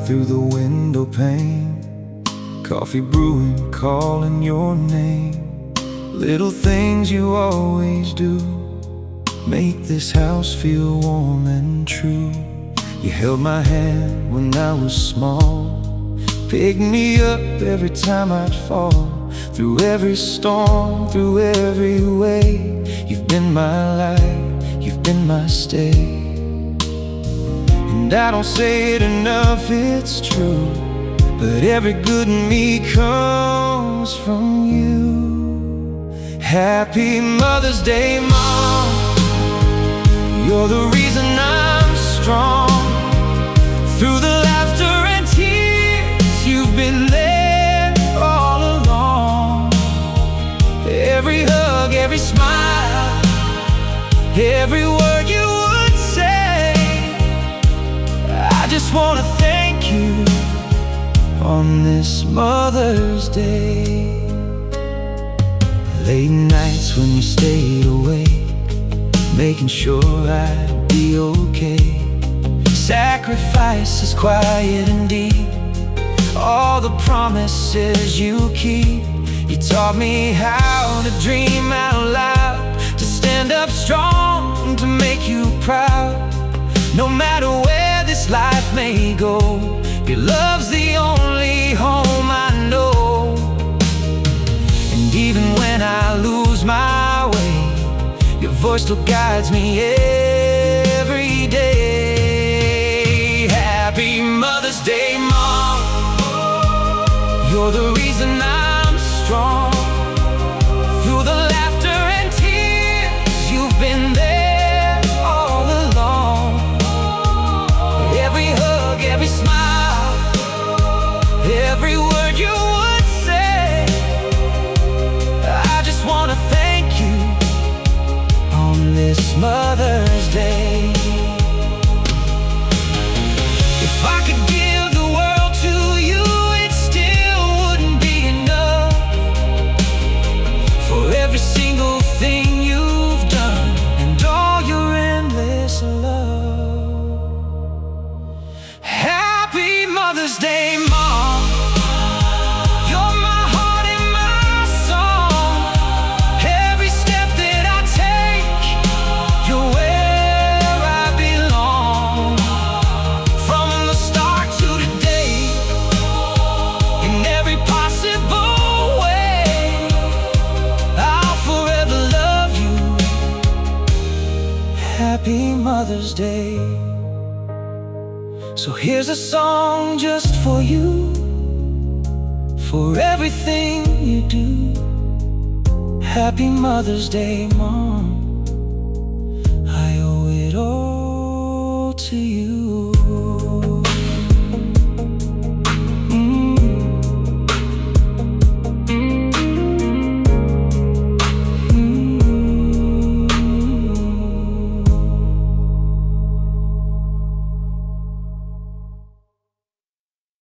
through the window pane, coffee brewing, calling your name. Little things you always do make this house feel warm and true. You held my hand when I was small, picked me up every time I'd fall. Through every storm, through every way, you've been my light, you've been my stay. And I don't say it enough, it's true, but every good in me comes from you. Happy Mother's Day, Mom. You're the reason I'm strong. Through the laughter and tears, you've been there all along. Every hug, every smile, every word you would say, I just wanna thank you on this Mother's Day. Late nights when you stayed awake, making sure I'd be okay. Sacrifices quiet and deep, all the promises you keep. You taught me how to dream out loud, to stand up strong, to make you proud. No matter where this life may go, your love's the only home I know. And even when I lose my way, your voice still guides me every day. Happy Mother's Day, Mom. You're the reason I'm strong. Through the laughter and tears, you've been there all along. Every hug, every smile, every word you would say, I just wanna thank you on this Mother's Day. If I could give the world to you, it still wouldn't be enough. For every single thing you've done and all your endless love. Happy Mother's Day, Mom. You're my heart and my song. Every step that I take, you're where I belong. From the start to today, in every possible way, I'll forever love you. Happy Mother's Day. So here's a song just for you, for everything you do. Happy Mother's Day, Mom. I owe it all to you.